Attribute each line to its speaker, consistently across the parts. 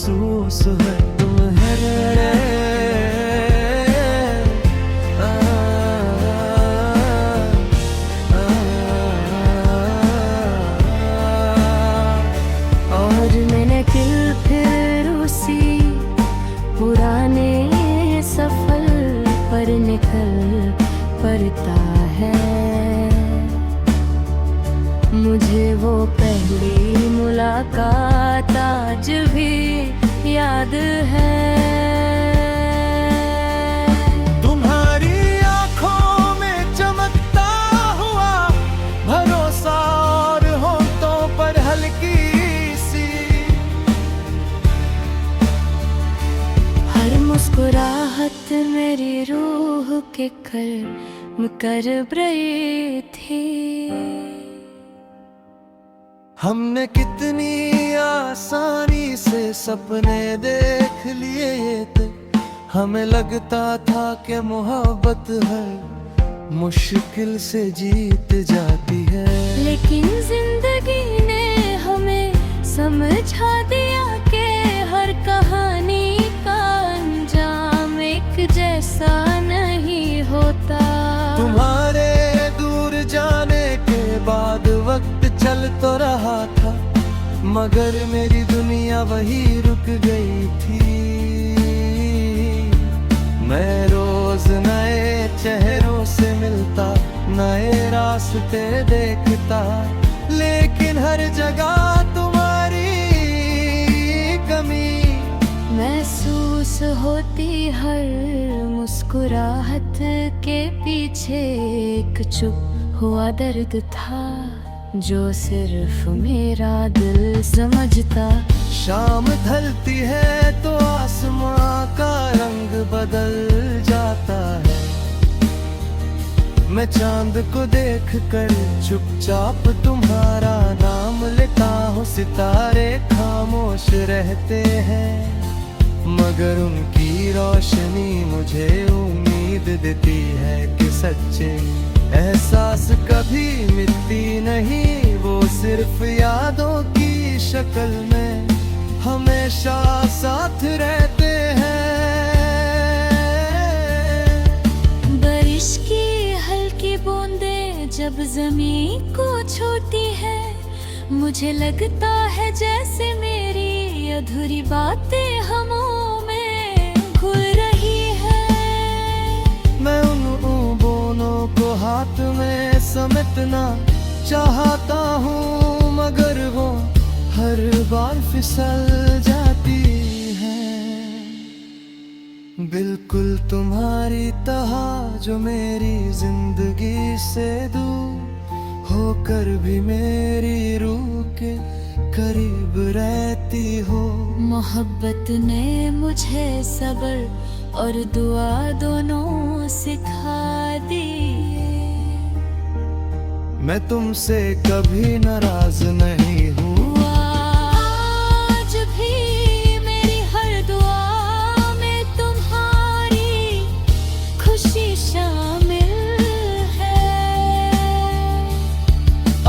Speaker 1: महसूस है तुम्हें।
Speaker 2: और मैंने फिर उसी पुराने सफर पर निकल पड़ता है। मुझे वो पहली मुलाकात आज भी याद है।
Speaker 1: तुम्हारी आंखों में चमकता हुआ भरोसा और होठों पर हल्की सी
Speaker 2: हर मुस्कुराहट मेरी रूह के कर्म कर रही थी।
Speaker 1: हमने कितनी आसानी से सपने देख लिए थे। हमें लगता था कि मोहब्बत है मुश्किल से जीत जाती है।
Speaker 2: लेकिन जिंदगी ने हमें समझा दिया कि हर कहानी का अंजाम एक जैसा नहीं होता।
Speaker 1: तुम्हारे दूर जाने के बाद वक्त चल तो रहा था, मगर मेरी दुनिया वही रुक गई थी। मैं रोज नए चेहरों से मिलता, नए रास्ते देखता, लेकिन हर जगह तुम्हारी कमी
Speaker 2: महसूस होती। हर मुस्कुराहट के पीछे एक चुप हुआ दर्द था, जो सिर्फ मेरा दिल समझता।
Speaker 1: शाम ढलती है तो आसमां का रंग बदल जाता है। मैं चांद को देखकर चुपचाप तुम्हारा नाम लेता हूँ। सितारे खामोश रहते हैं, मगर उनकी रोशनी मुझे उम्मीद देती है कि सच्चे एहसास कभी मिटती नहीं। वो सिर्फ यादों की शक्ल में हमेशा साथ रहते हैं।
Speaker 2: बारिश की हल्की बूंदें जब जमीन को छूती है, मुझे लगता है जैसे मेरी अधूरी बातें हवा में घुल रही है।
Speaker 1: मैं उन बूंदों को हाथ में समेटना चाहता हूँ, मगर वो हर बार फिसल जाती है। बिल्कुल तुम्हारी तरह जो मेरी जिंदगी से दूर होकर भी मेरी रूह के करीब रहती हो।
Speaker 2: मोहब्बत ने मुझे सब्र और दुआ दोनों सिखा दी।
Speaker 1: मैं तुमसे कभी नाराज नहीं हूँ।
Speaker 2: आज भी मेरी हर दुआ में तुम्हारी खुशी शामिल है।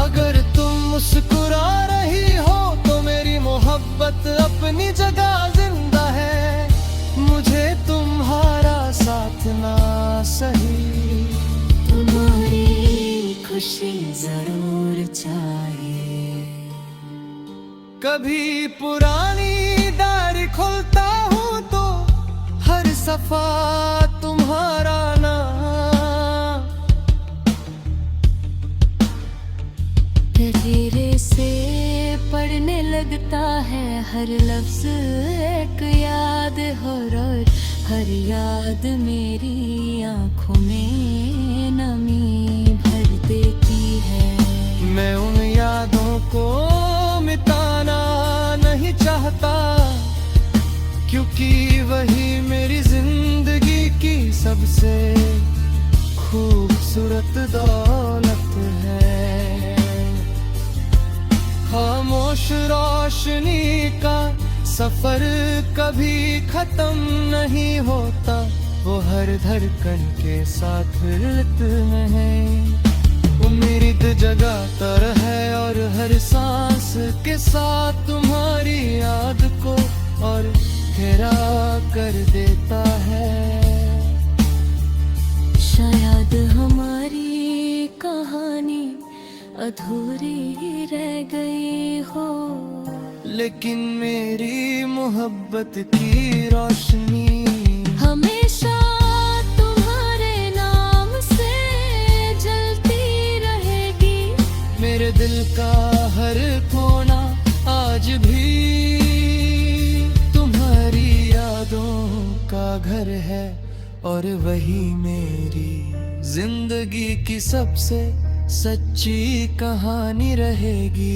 Speaker 1: अगर तुम मुस्कुरा रही हो तो मेरी मोहब्बत अपनी जगह जिंदा है। मुझे तुम्हारा साथ ना सही,
Speaker 2: तुम्हारी खुशी जरूर चाहिए।
Speaker 1: कभी पुरानी डायरी खोलता हूँ तो हर सफा तुम्हारा नाम।
Speaker 2: धीरे से पढ़ने लगता है हर लफ्ज एक याद हो। और हर याद मेरी आंखों में नमी भर देती है।
Speaker 1: मैं उन यादों को मिटाना नहीं चाहता, क्योंकि वही मेरी जिंदगी की सबसे खूबसूरत दौलत है। खामोश रोशनी का सफर कभी खत्म नहीं होता, वो हर धड़कन के साथ रिदम है। उम्मीद जगाता है और हर सांस के साथ तुम्हारी याद को और कर देता है।
Speaker 2: शायद हमारी कहानी अधूरी ही रह गई हो,
Speaker 1: लेकिन मेरी मोहब्बत की रोशनी
Speaker 2: हमेशा तुम्हारे नाम से जलती रहेगी।
Speaker 1: मेरे दिल का हर कोना आज भी तुम्हारी यादों का घर है, और वही मेरी जिंदगी की सबसे सच्ची कहानी रहेगी।